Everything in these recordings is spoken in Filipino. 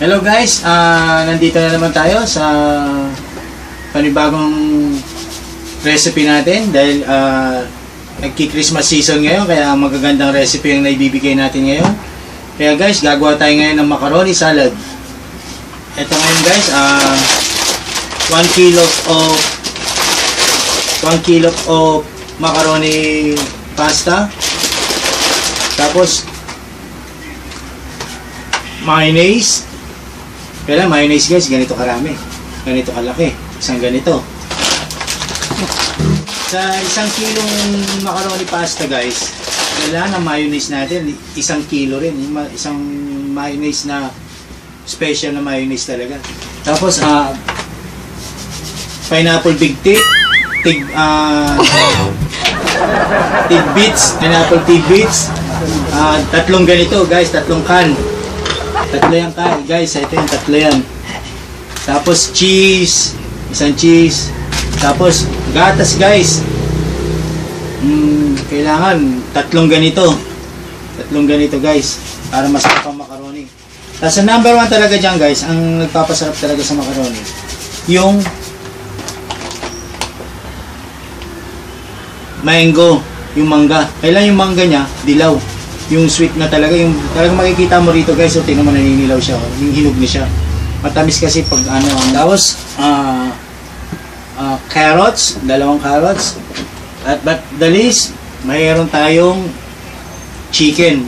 Hello guys, nandito na naman tayo sa panibagong recipe natin dahil nagki-Christmas season ngayon, kaya magagandang recipe ang naibibigay natin ngayon. Kaya guys, gagawa tayo ngayon ng macaroni salad. Ito ngayon guys, 1 kilo of macaroni pasta. Tapos mayonnaise. Kaya mayonnaise guys, ganito karami, ganito kalaki, isang ganito. Sa 1 kilong macaroni pasta guys, kailangan ng mayonnaise natin 1 kilo rin, isang mayonnaise na special na mayonnaise talaga. Tapos pineapple big tip, tidbits, pineapple tidbits, tatlong ganito guys, tatlong can. Tatlo yan guys, ito yung tatlo yan. Tapos cheese, isang cheese. Tapos gatas guys. Kailangan tatlong ganito. Tatlong ganito guys, para masarap ang macaroni. Tapos ang number 1 talaga dyan guys, ang nagpapasarap talaga sa macaroni, yung mango, yung mangga. Kailangan yung mangga niya dilaw, yung sweet na talaga, yung talagang makikita mo rito guys. So tingnan mo, naninilaw siya, yung hinog na siya. Matamis kasi pag ano. Tapos carrots, 2 carrots. But the least, mayroon tayong chicken.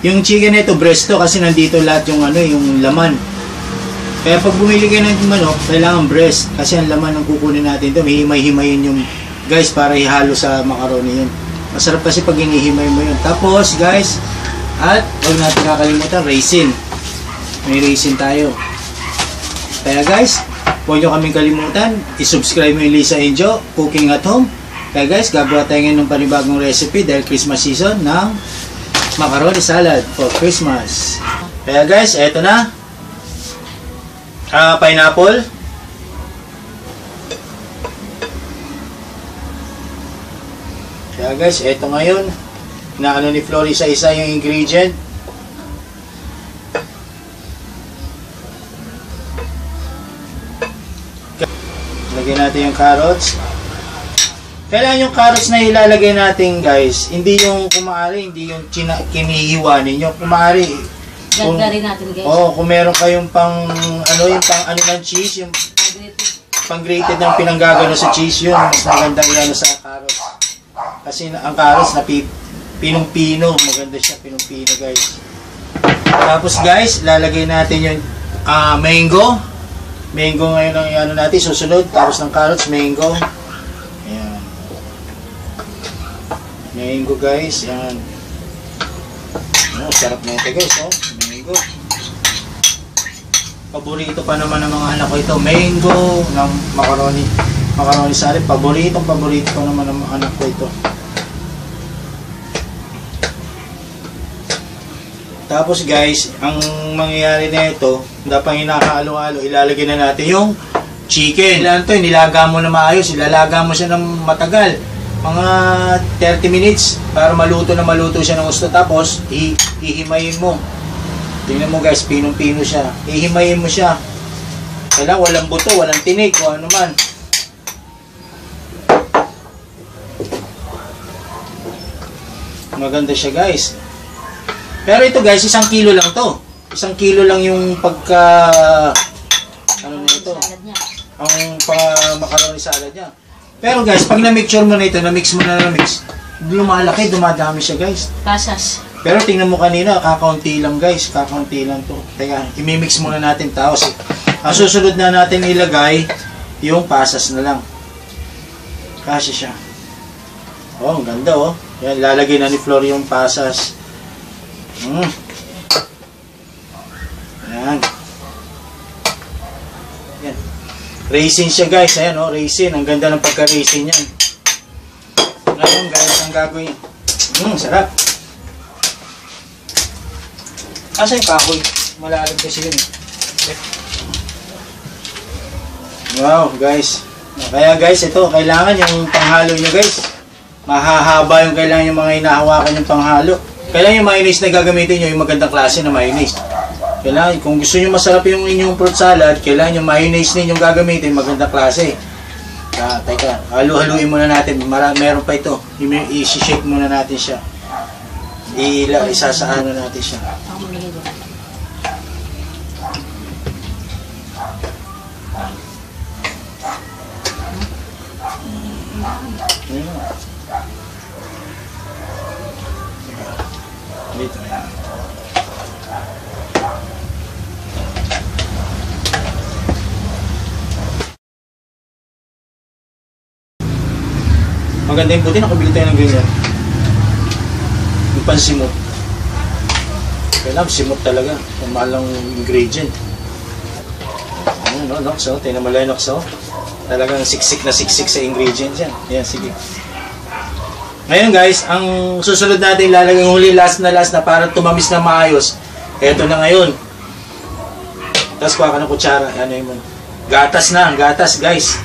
Yung chicken nito breast to, kasi nandito lahat yung ano, yung laman. Kaya pag bumili kayo ng manok, kailangan breast, kasi ang laman ng kukunin natin to, may himay-himayin yung guys para ihalo sa macaroni yun. Masarap kasi pag hinihimay mo yun. Tapos guys, at huwag natin kakalimutan, raisin. May raisin tayo. Kaya guys, huwag nyo kaming kalimutan, isubscribe mo yung Lisa Enjo Cooking at Home. Kaya guys, gagawa tayo ngayon ng panibagong recipe dahil Christmas season ng macaroni salad for Christmas. Kaya guys, eto na. Pineapple. Kaya guys, eto ngayon, inaano ni Flory sa isa yung ingredient. Lagyan natin yung carrots. Kailangan yung carrots na ilalagay natin guys, hindi yung kumari, hindi yung kinihiwa ninyo. Kumari, gagawin natin guys. Kung meron kayong pang ano, yung pang ano ng cheese, yung pang grated ng pinanggagano sa cheese, yun mas magandang iano sa carrots. Kasi ang carrots na pinong-pino, maganda siya, pinong-pino guys. Tapos guys, lalagay natin yung mango. Mango ngayon ang iano natin, susunod. Tapos ng carrots, mango. Ayan. Mango guys, yan. Sarap na ito guys, mango. Paborito pa naman ng mga anak ko ito, mango ng macaroni salad. Paborito pa naman ng mga anak ko ito. Tapos guys, ang mangyayari na ito, dapat hinahalo-halo, ilalagay na natin yung chicken. Ilan to, nilaga mo na maayos, ilalaga mo siya ng matagal, mga 30 minutes para maluto siya ng gusto. Tapos ihimayin mo. Tingnan mo guys, pinong-pino siya. Ihimayin mo siya. Kailangan walang buto, walang tinik, o ano man. Maganda siya guys. Pero ito guys, 1 kilo lang to. 1 kilo lang yung pagka ano nito, ang macaroni salad niya. Pero guys, pag na-mixture mo na ito, na-mix mo na lumalaki, dumadami siya guys. Pasas. Pero tingnan mo kanina, kakaunti lang guys, kakaunti lang to. Teka, imimix muna natin tapos ang susunod na natin ilagay yung pasas na lang. Kasi siya. Ang ganda Yan, lalagay na ni Flor yung pasas. Ayan. Ayan. Raisin siya guys. Ayan raisin. Ang ganda ng pagka-raisin yan. Ngayon guys, ang gagawin. Sarap. Asa yung kahoy? Malalim kasi yun. Wow guys. Kaya guys, ito, kailangan yung panghalo nyo guys. Mahahaba yung kailangan yung mga hinahawakan yung panghalo. Kailangan yung mayonnaise na gagamitin nyo, yung magandang klase na mayonnaise. Kailangan, kung gusto nyo masarap yung inyong fruit salad, kailangan yung mayonnaise ninyong gagamitin, magandang klase. Teka, halu-haluin muna natin. Meron pa ito. I-shake muna natin siya. Isasaano natin siya. Ako maglagay doon. Dito yan. Maganda yung puti, nakabili tayo ng ganyan. Yung pansimot. Kailangan simot talaga. Ang mahal ng ingredient. No, Nox, oh. Tingnan mo lang, Nox, oh. Talagang siksik na siksik sa ingredients yan. Yan, sige. Ngayon guys, ang susunod natin ilalagay yung huli, last na para tumamis na maayos. Eto na ngayon. Tapos kuha ka ng kutsara. Ano yun mo? Gatas na, gatas guys.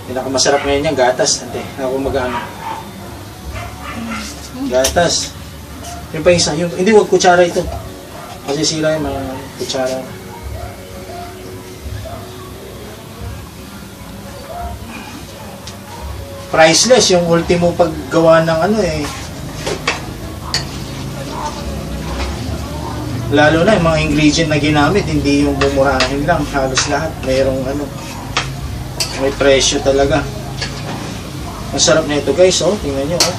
Pinakamasarap ngayon yan, gatas. Ante, ako mag-ano. Gatas. Yung pa isa, yung, hindi, wag kutsara ito. Kasi sila yung mga kutsara. Priceless yung ultimo paggawa ng ano eh. Lalo na yung mga ingredient na ginamit, hindi yung bumurahin lang, halos lahat mayroong ano, may presyo talaga. Ang sarap na ito guys, oh, tingnan nyo, oh.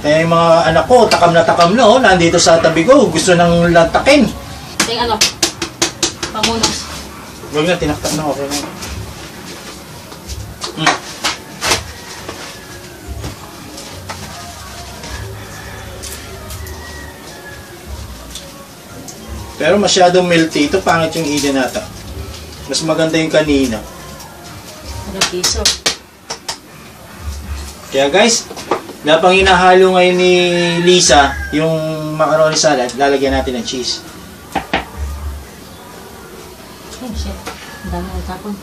Kaya yung mga anak ko, takam na, oh, nandito sa tabi ko, gusto nang lantakin. Ting ano? Pamunos. Huwag na, tinaktak na, okay na. Pero masyadong milky ito, pangit yung Idenata. Mas maganda yung kanina. Ano piso? Kaya guys, napang hinahalo ngayon ni Lisa yung macaroni salad, lalagyan natin ng cheese. Oh shit, ang dami ng tapon.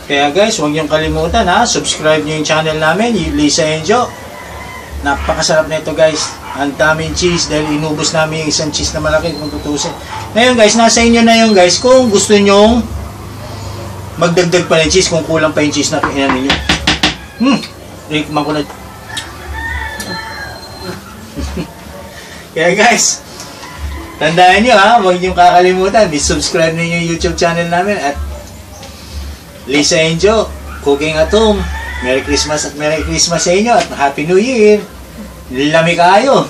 Kaya guys, huwag niyong kalimutan ha, subscribe niyo yung channel namin, Lisa Enjo. Napakasarap na ito guys. Ang daming cheese dahil inubos namin yung isang cheese na malaki kung tutusin. Ngayon guys, nasa inyo na yung guys kung gusto nyong magdagdag pa ng cheese, kung kulang pa yung cheese na pinanin nyo. Rikman ko na. Kaya guys, tandaan nyo ha, huwag niyong kakalimutan, subscribe niyo yung YouTube channel namin at Lisa Enjo, Cooking at Home. Merry Christmas at Merry Christmas sa inyo at Happy New Year. Lami kayo.